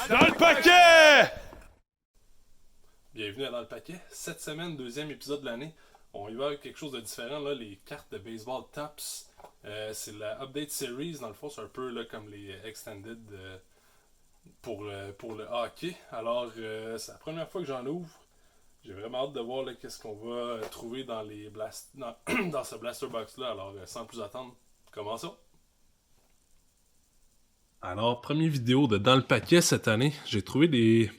Dans le paquet! Bienvenue à Dans le paquet. Cette semaine, deuxième épisode de l'année. On y va avec quelque chose de différent, là, les cartes de baseball Tops. C'est la Update Series, dans le fond, c'est un peu là, comme les Extended pour le hockey. Alors, c'est la première fois que j'en ouvre. J'ai vraiment hâte de voir là, qu'est-ce qu'on va trouver dans, dans ce Blaster Box-là. Alors, sans plus attendre, commençons. Alors, première vidéo de Dans le paquet cette année. J'ai trouvé des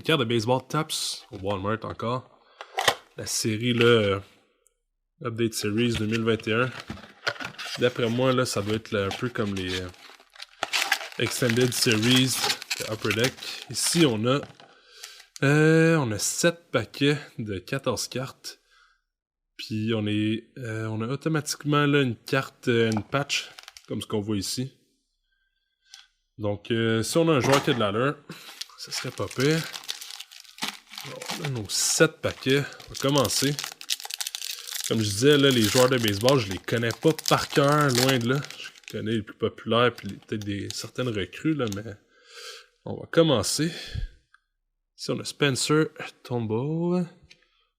cartes de baseball Tops au Walmart encore. La série, là, Update Series 2021. D'après moi, là, ça doit être là, un peu comme les Extended Series de Upper Deck. Ici, on a 7 paquets de 14 cartes. Puis on a automatiquement là, une carte, une patch, comme ce qu'on voit ici. Donc, si on a un joueur qui a de l'allure, ça serait pas pire. On a nos 7 paquets. On va commencer. Comme je disais, là, les joueurs de baseball, je les connais pas par cœur, loin de là. Je connais les plus populaires, puis peut-être certaines recrues, là, mais on va commencer. Ici, on a Spencer Turnbull.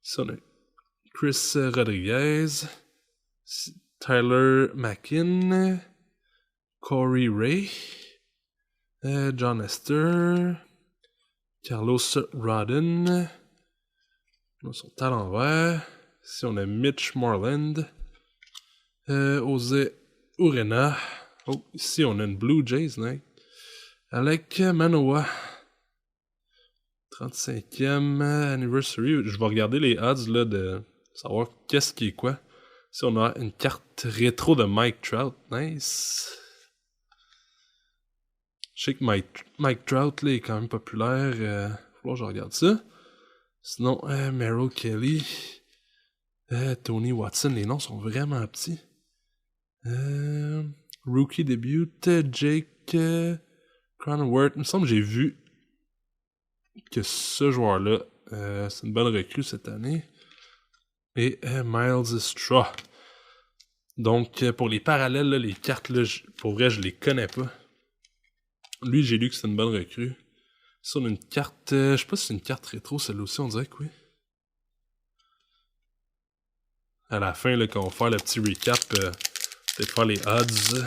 Ici, on a Chris Rodriguez. Tyler McKinn. Corey Ray. John Esther. Carlos Rodden. Son talent vert. Ici, on a Mitch Moreland. José Urena. Oh, ici, on a une Blue Jays, né? Alec Manoa. 35e anniversary. Je vais regarder les odds là, de savoir qu'est-ce qui est quoi. Ici, on a une carte rétro de Mike Trout. Nice. Je sais que Mike Trout là, est quand même populaire. Faut que je regarde ça. Sinon, Merrill Kelly. Tony Watson. Les noms sont vraiment petits. Rookie debut. Jake Cronenworth. Il me semble que j'ai vu que ce joueur-là, c'est une bonne recrue cette année. Et Miles Straw. Donc, pour les parallèles, là, les cartes, là, pour vrai, je les connais pas. Lui, j'ai lu que c'est une bonne recrue. Ici, on a une carte... je sais pas si c'est une carte rétro, celle-là aussi, on dirait que oui. À la fin, là, quand on va faire le petit recap, peut-être faire les odds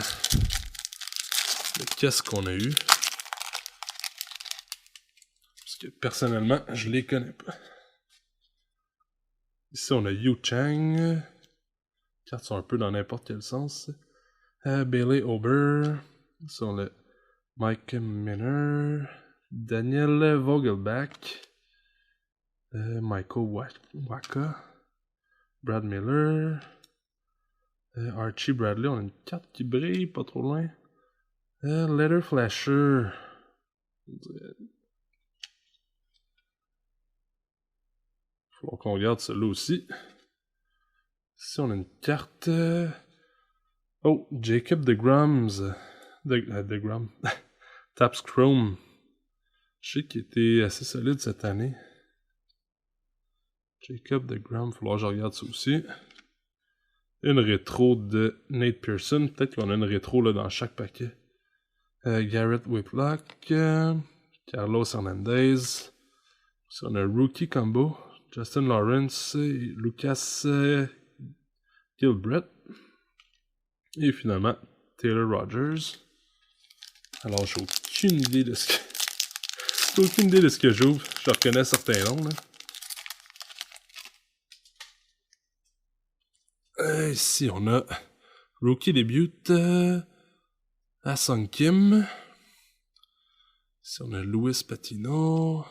de qu'est-ce qu'on a eu. Parce que, personnellement, je les connais pas. Ici, on a Yu Chang. Les cartes sont un peu dans n'importe quel sens. Bailey Ober. Ici, on a Mike Minner. Daniel Vogelbach. Michael Waka. Brad Miller. Archie Bradley. On a une carte qui brille pas trop loin. Letter Flasher. Faut qu'on regarde celui-là aussi. Ici, on a une carte. Oh, Jacob DeGrams. DeGrom. Taps Chrome. Je sais qu'il était assez solide cette année. Jacob DeGrom, il va falloir que je regarde ça aussi. Une rétro de Nate Pearson. Peut-être qu'on a une rétro là, dans chaque paquet. Garrett Whitlock. Carlos Hernandez. Ici, on a Rookie Combo. Justin Lawrence. Lucas Gilbreth. Et finalement, Taylor Rogers. Alors, j'ai aucune idée de ce que... J'ai aucune idée de ce que j'ouvre. Je reconnais certains noms, là. Ici, on a Rookie Debut Ah-Sung Kim. Ici, on a Louis Patino.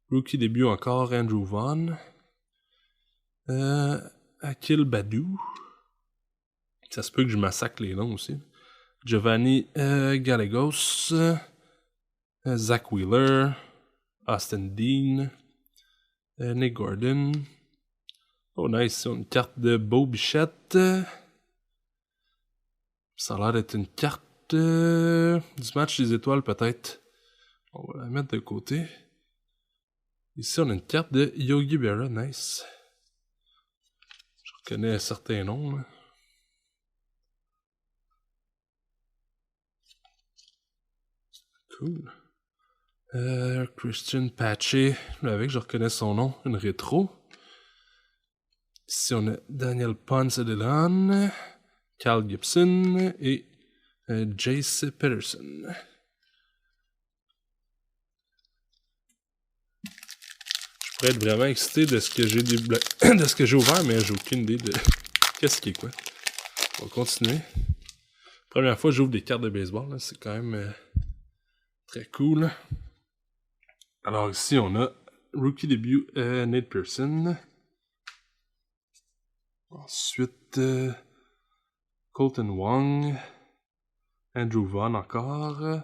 Rookie Debut encore, Andrew Vaughn. Akil Badou. Ça se peut que je massacre les noms aussi. Giovanni Gallegos. Zach Wheeler. Austin Dean. Nick Gordon. Oh nice, c'est une carte de Beau Bichette. Ça a l'air d'être une carte du match des étoiles peut-être. On va la mettre de côté. Ici on a une carte de Yogi Berra, nice. Je reconnais certains noms là. Cool. Christian Pache, là avec, je reconnais son nom, une rétro. Ici, on a Daniel Ponce de Leon, Carl Gibson et Jace Peterson. Je pourrais être vraiment excité de ce que j'ai de ce que j'ai ouvert, mais j'ai aucune idée de qu'est-ce qui est quoi. On va continuer. Première fois que j'ouvre des cartes de baseball, là, c'est quand même très cool. Alors ici, on a Rookie début Nate Pearson. Ensuite, Colton Wong. Andrew Vaughn encore.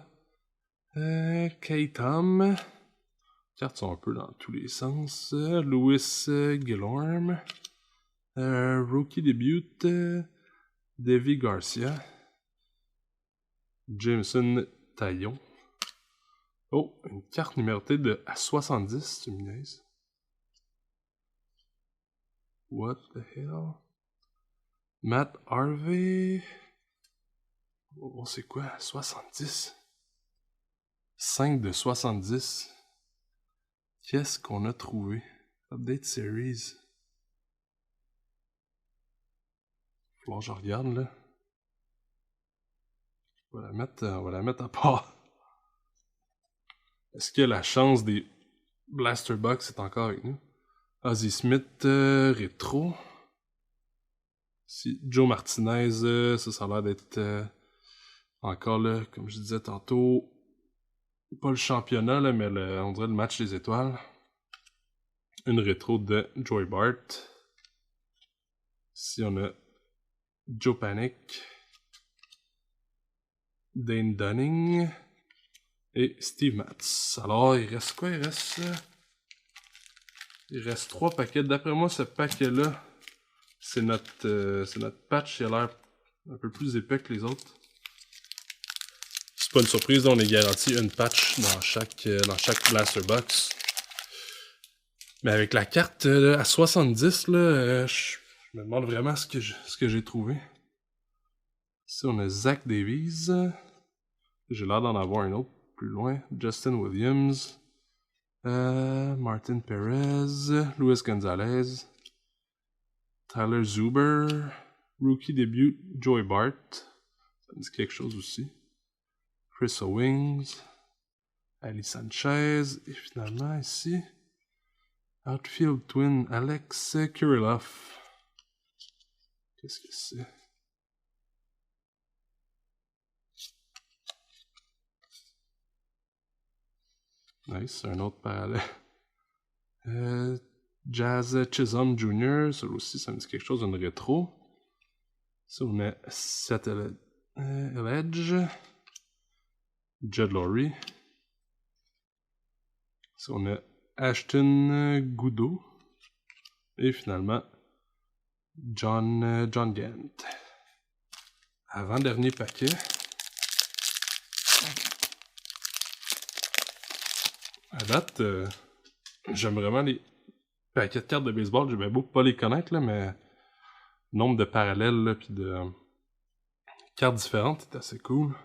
Kay Tom. Les cartes sont un peu dans tous les sens. Louis Gillorme. Rookie début. Davy Garcia. Jameson Taillon. Oh, une carte numérotée de à 70, tu me niaises. What the hell? Matt Harvey. Oh, c'est quoi? 70? 5 de 70. Qu'est-ce qu'on a trouvé? Update Series. Faut que je regarde, là. On va la mettre à part. Est-ce que la chance des Blaster Box est encore avec nous? Ozzie Smith, rétro. Si Joe Martinez, ça a l'air d'être encore là, comme je disais tantôt, pas le championnat, là, mais on dirait le match des étoiles. Une rétro de Joey Bart. Ici, on a Joe Panic, Dane Dunning et Steve Matz. Alors, il reste quoi? Il reste 3 paquets. D'après moi, ce paquet-là, c'est notre patch. Il a l'air un peu plus épais que les autres. C'est pas une surprise, on est garanti une patch dans chaque Blaster Box. Mais avec la carte à 70, là, je me demande vraiment ce que j'ai trouvé. Ici, on a Zach Davies. J'ai l'air d'en avoir un autre plus loin. Justin Williams. Martin Perez. Luis Gonzalez. Tyler Zuber. Rookie début, Joey Bart. Ça me dit quelque chose aussi. Chris Owings. Ali Sanchez. Et finalement, ici, Outfield Twin, Alex Kirilloff. Qu'est-ce que c'est? Nice, un autre parallèle. Jazz Chisholm Jr., ça aussi, ça me dit quelque chose d'une rétro. Ça, on a Seth Edge. Judd Laurie. Ça, on a Ashton Goudeau. Et finalement, John Gant. Avant-dernier paquet. À date, j'aime vraiment les paquets de cartes de baseball. J'aime beaucoup pas les connaître, là, mais le nombre de parallèles là, puis de cartes différentes est assez cool.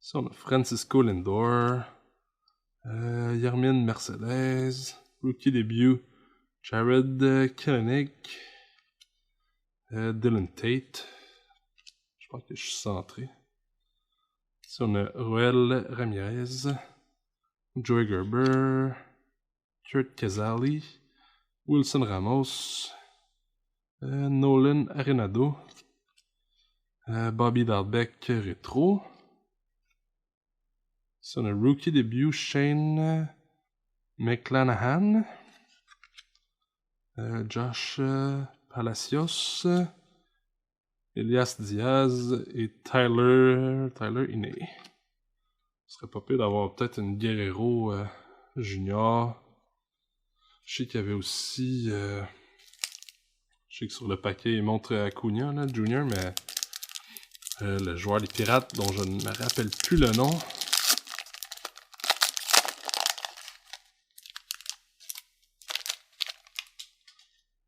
Ça, on a Francisco Lindor, Yermin Mercedes, Rookie début, Jared Kelenic, Dylan Tate. Je pense que je suis centré. Ça, on a Roel Ramirez, Joey Gerber, Kurt Casali, Wilson Ramos, Nolan Arenado, Bobby Dalbec rétro. Ça, on a Rookie début Shane McClanahan, Josh Palacios, Elias Diaz et Tyler Inney. Ce serait pas pire d'avoir peut-être une Guerrero Junior. Je sais qu'il y avait aussi... je sais que sur le paquet, il montre Acuna, là, Junior, mais le joueur des Pirates, dont je ne me rappelle plus le nom.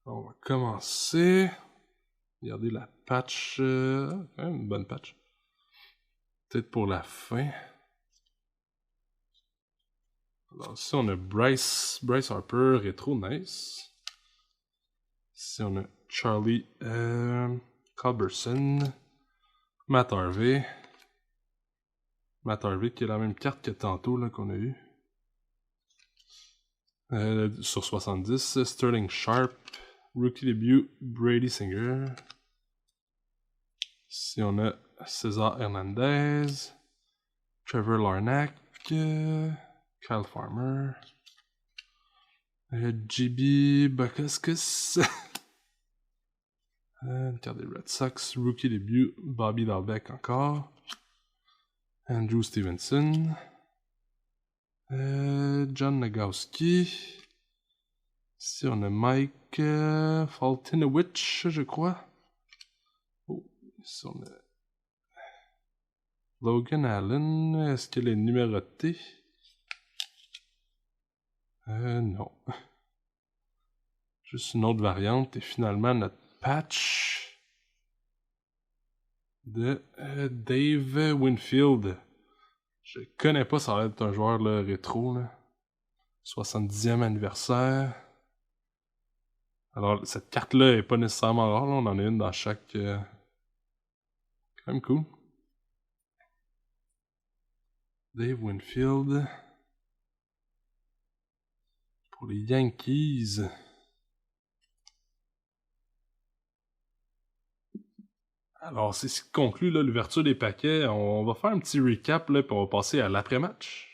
On va commencer. Regardez la patch. Quand même une bonne patch. Peut-être pour la fin. Alors ici on a Bryce Harper, rétro, nice. Ici on a Charlie Culberson, Matt Harvey. Matt Harvey qui est la même carte que tantôt là, qu'on a eu. Sur 70, Sterling Sharp, Rookie Debut, Brady Singer. Ici on a César Hernandez, Trevor Larnach, Kyle Farmer, JB Bukauskas, une carte des Red Sox, Rookie Debut, Bobby Dalbec encore, Andrew Stevenson, John Nagowski. Ici on a Mike Foltynewicz, je crois. Oh, ici on a Logan Allen. Est-ce qu'elle est numérotée? Non. Juste une autre variante. Et finalement, notre patch de Dave Winfield. Je connais pas, ça va être un joueur là, rétro. Là. 70e anniversaire. Alors, cette carte-là est pas nécessairement rare. Là. On en a une dans chaque... quand même cool. Dave Winfield. Pour les Yankees. Alors, c'est ce qui conclut l'ouverture des paquets. On va faire un petit recap, là, puis on va passer à l'après-match.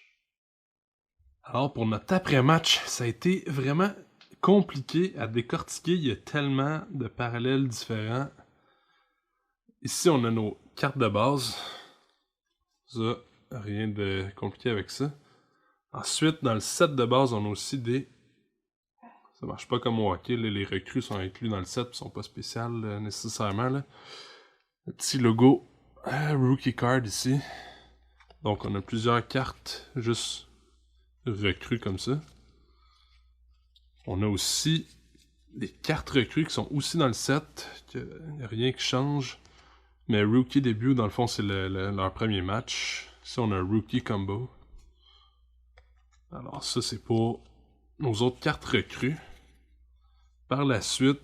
Alors, pour notre après-match, ça a été vraiment compliqué à décortiquer. Il y a tellement de parallèles différents. Ici, on a nos cartes de base. Ça, rien de compliqué avec ça. Ensuite, dans le set de base, on a aussi des... Ça marche pas comme au hockey, là, les recrues sont inclus dans le set, ils sont pas spéciales nécessairement. Là. Le petit logo Rookie Card ici. Donc, on a plusieurs cartes juste recrues comme ça. On a aussi des cartes recrues qui sont aussi dans le set. Il n'y a rien qui change. Mais Rookie Debut, dans le fond, c'est leur premier match. Ici, on a un Rookie Combo. Alors ça, c'est pour nos autres cartes recrues. Par la suite,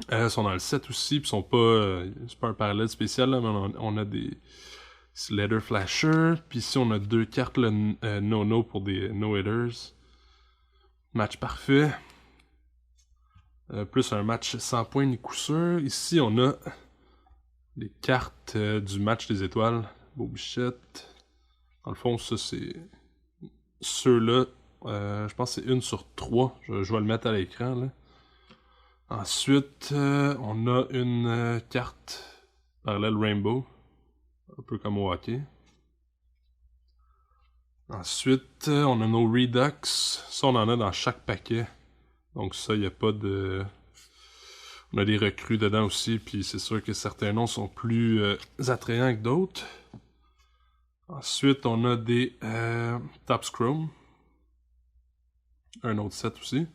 elles sont dans le set aussi, puis sont pas... c'est pas un parallèle spécial, là, mais on a des Letter Flasher. Puis ici, on a deux cartes No-No pour des No-Hitters. Match parfait. Plus un match sans points ni coup sûr. Ici, on a les cartes du match des étoiles. Beau Bichette. Dans le fond, ça, c'est... Ceux-là, je pense que c'est 1 sur 3. Je vais le mettre à l'écran, là. Ensuite, on a une carte parallèle Rainbow. Un peu comme au hockey. Ensuite, on a nos Redux. Ça, on en a dans chaque paquet. Donc ça, il n'y a pas de... On a des recrues dedans aussi, puis c'est sûr que certains noms sont plus attrayants que d'autres. Ensuite, on a des Topps Chrome. Un autre set aussi.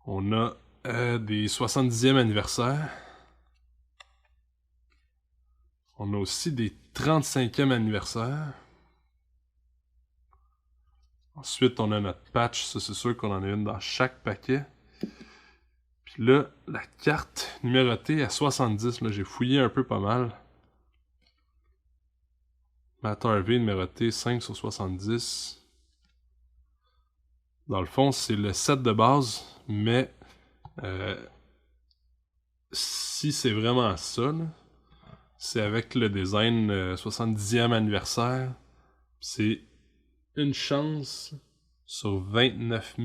On a des 70e anniversaire. On a aussi des 35e anniversaire. Ensuite, on a notre patch. Ça, c'est sûr qu'on en a une dans chaque paquet. Puis là, la carte numérotée à 70. Là, j'ai fouillé un peu pas mal. Matt Harvey numéroté 5 sur 70. Dans le fond, c'est le set de base, mais si c'est vraiment ça, c'est avec le design 70e anniversaire. C'est une chance sur 29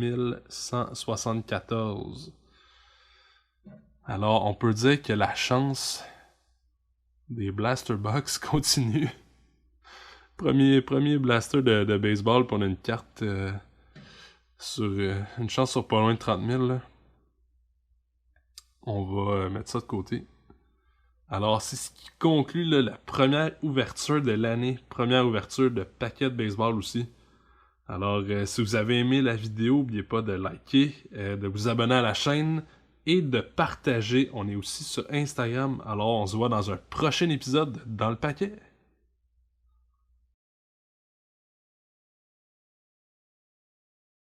174. Alors, on peut dire que la chance des Blaster Box continue. Premier blaster de baseball, puis on a une carte sur une chance sur pas loin de 30 000. Là. On va mettre ça de côté. Alors, c'est ce qui conclut là, la première ouverture de l'année. Première ouverture de paquet de baseball aussi. Alors, si vous avez aimé la vidéo, n'oubliez pas de liker, de vous abonner à la chaîne et de partager. On est aussi sur Instagram. Alors, on se voit dans un prochain épisode dans le paquet.